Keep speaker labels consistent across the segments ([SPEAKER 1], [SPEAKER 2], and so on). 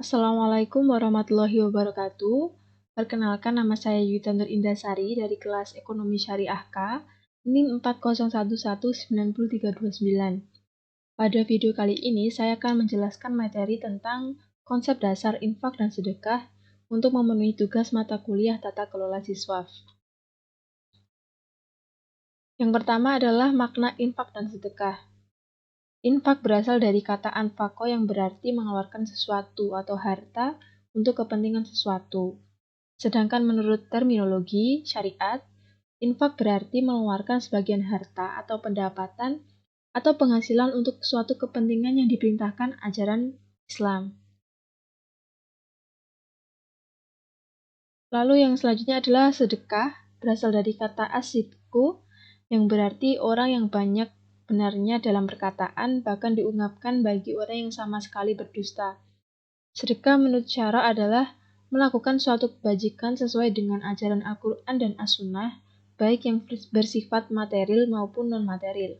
[SPEAKER 1] Assalamualaikum warahmatullahi wabarakatuh. Perkenalkan, nama saya Yuta Nur Indasari dari kelas Ekonomi Syariah K, NIM 40119039. Pada video kali ini, saya akan menjelaskan materi tentang konsep dasar infak dan sedekah untuk memenuhi tugas mata kuliah tata kelola siswa. Yang pertama adalah makna infak dan sedekah. Infak berasal dari kata anfaqo yang berarti mengeluarkan sesuatu atau harta untuk kepentingan sesuatu. Sedangkan menurut terminologi syariat, infak berarti mengeluarkan sebagian harta atau pendapatan atau penghasilan untuk suatu kepentingan yang diperintahkan ajaran Islam. Lalu yang selanjutnya adalah sedekah, berasal dari kata asidku, yang berarti orang yang banyak benarnya dalam perkataan, bahkan diungkapkan bagi orang yang sama sekali berdusta. Sedekah menurut syara adalah melakukan suatu kebajikan sesuai dengan ajaran Al-Quran dan As-Sunnah, baik yang bersifat material maupun non-material.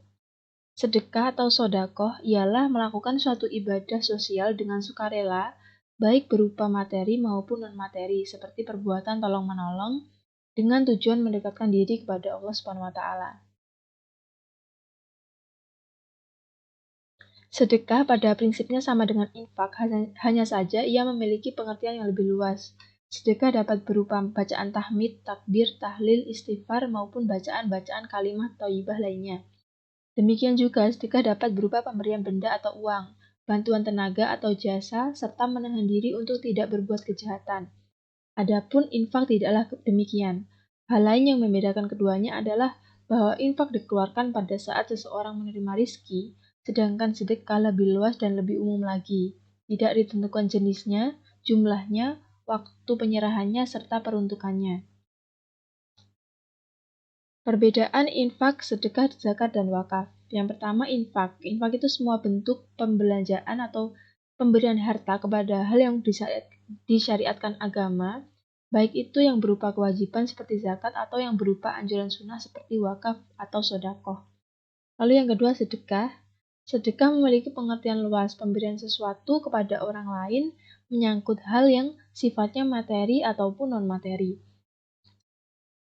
[SPEAKER 1] Sedekah atau sodakoh ialah melakukan suatu ibadah sosial dengan sukarela, baik berupa materi maupun non-materi, seperti perbuatan tolong-menolong, dengan tujuan mendekatkan diri kepada Allah SWT. Sedekah pada prinsipnya sama dengan infak, hanya saja ia memiliki pengertian yang lebih luas. Sedekah dapat berupa bacaan tahmid, takbir, tahlil, istighfar, maupun bacaan-bacaan kalimat thayyibah lainnya. Demikian juga sedekah dapat berupa pemberian benda atau uang, bantuan tenaga atau jasa, serta menahan diri untuk tidak berbuat kejahatan. Adapun infak tidaklah demikian. Hal lain yang membedakan keduanya adalah bahwa infak dikeluarkan pada saat seseorang menerima rizki, sedangkan sedekah lebih luas dan lebih umum lagi. Tidak ditentukan jenisnya, jumlahnya, waktu penyerahannya, serta peruntukannya. Perbedaan infak, sedekah, zakat, dan wakaf. Yang pertama, infak. Infak itu semua bentuk pembelanjaan atau pemberian harta kepada hal yang disyariatkan agama, baik itu yang berupa kewajiban seperti zakat atau yang berupa anjuran sunnah seperti wakaf atau sodakoh. Lalu yang kedua, sedekah. Sedekah memiliki pengertian luas, pemberian sesuatu kepada orang lain menyangkut hal yang sifatnya materi ataupun non-materi.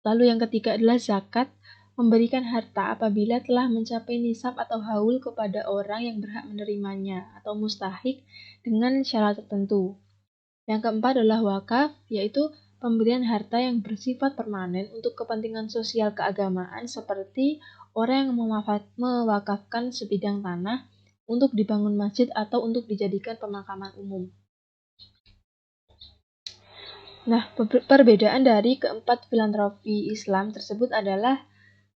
[SPEAKER 1] Lalu yang ketiga adalah zakat, memberikan harta apabila telah mencapai nisab atau haul kepada orang yang berhak menerimanya atau mustahik dengan syarat tertentu. Yang keempat adalah wakaf, yaitu pemberian harta yang bersifat permanen untuk kepentingan sosial keagamaan seperti orang yang mewakafkan sebidang tanah untuk dibangun masjid atau untuk dijadikan pemakaman umum. Nah, perbedaan dari keempat filantropi Islam tersebut adalah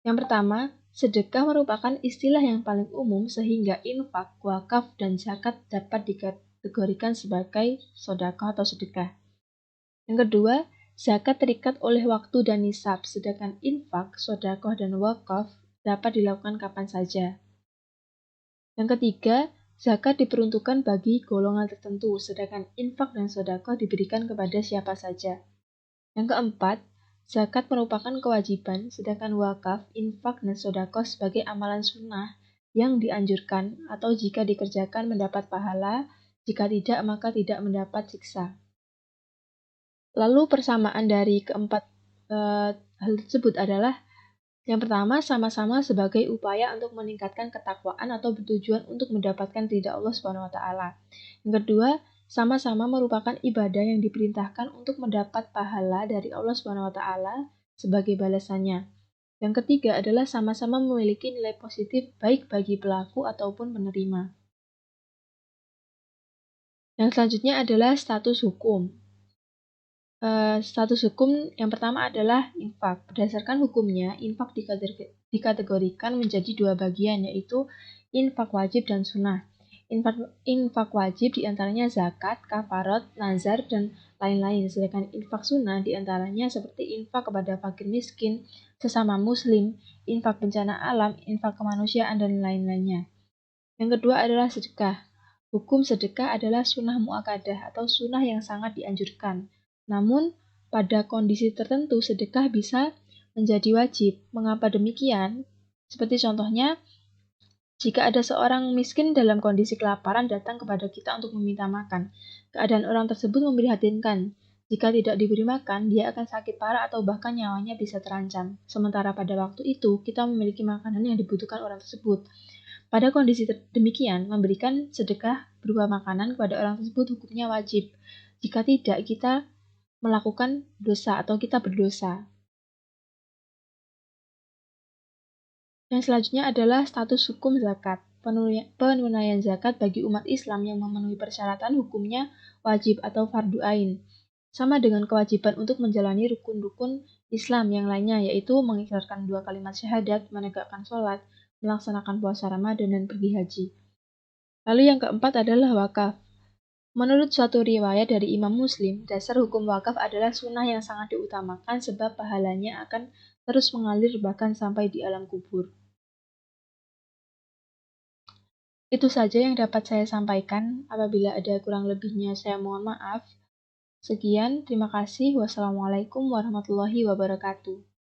[SPEAKER 1] yang pertama, sedekah merupakan istilah yang paling umum sehingga infak, wakaf, dan zakat dapat dikategorikan sebagai sedekah atau sedekah. Yang kedua, zakat terikat oleh waktu dan nisab, sedangkan infak, sedekah, dan wakaf dapat dilakukan kapan saja. Yang ketiga, zakat diperuntukkan bagi golongan tertentu, sedangkan infak dan sedekah diberikan kepada siapa saja. Yang keempat, zakat merupakan kewajiban, sedangkan wakaf, infak, dan sedekah sebagai amalan sunnah yang dianjurkan atau jika dikerjakan mendapat pahala, jika tidak maka tidak mendapat siksa. Lalu persamaan dari keempat hal tersebut adalah yang pertama, sama-sama sebagai upaya untuk meningkatkan ketakwaan atau bertujuan untuk mendapatkan ridha Allah SWT. Yang kedua, sama-sama merupakan ibadah yang diperintahkan untuk mendapat pahala dari Allah SWT sebagai balasannya. Yang ketiga adalah sama-sama memiliki nilai positif baik bagi pelaku ataupun penerima. Yang selanjutnya adalah status hukum. Status hukum yang pertama adalah infak. Berdasarkan hukumnya, infak dikategorikan menjadi dua bagian, yaitu infak wajib dan sunnah. Infak wajib diantaranya zakat, kafarat, nazar, dan lain-lain. Sedangkan infak sunnah diantaranya seperti infak kepada fakir miskin, sesama muslim, infak bencana alam, infak kemanusiaan, dan lain-lainnya. Yang kedua adalah sedekah. Hukum sedekah adalah sunnah muakkadah atau sunnah yang sangat dianjurkan. Namun, pada kondisi tertentu sedekah bisa menjadi wajib. Mengapa demikian? Seperti contohnya, Jika ada seorang miskin dalam kondisi kelaparan datang kepada kita untuk meminta makan, keadaan orang tersebut memprihatinkan. Jika tidak diberi makan, dia akan sakit parah atau bahkan nyawanya bisa terancam. Sementara pada waktu itu, kita memiliki makanan yang dibutuhkan orang tersebut. Pada kondisi demikian, memberikan sedekah berupa makanan kepada orang tersebut hukumnya wajib. Jika tidak, kita melakukan dosa atau kita berdosa. Yang selanjutnya adalah status hukum zakat. Penunaian zakat bagi umat Islam yang memenuhi persyaratan hukumnya wajib atau fardu ain. Sama dengan kewajiban untuk menjalani rukun-rukun Islam yang lainnya, yaitu mengikrarkan 2 kalimat syahadat, menegakkan sholat, melaksanakan puasa Ramadan, dan pergi haji. Lalu yang keempat adalah wakaf. Menurut suatu riwayat dari Imam Muslim, dasar hukum wakaf adalah sunnah yang sangat diutamakan sebab pahalanya akan terus mengalir bahkan sampai di alam kubur. Itu saja yang dapat saya sampaikan. Apabila ada kurang lebihnya, saya mohon maaf. Sekian, terima kasih. Wassalamualaikum warahmatullahi wabarakatuh.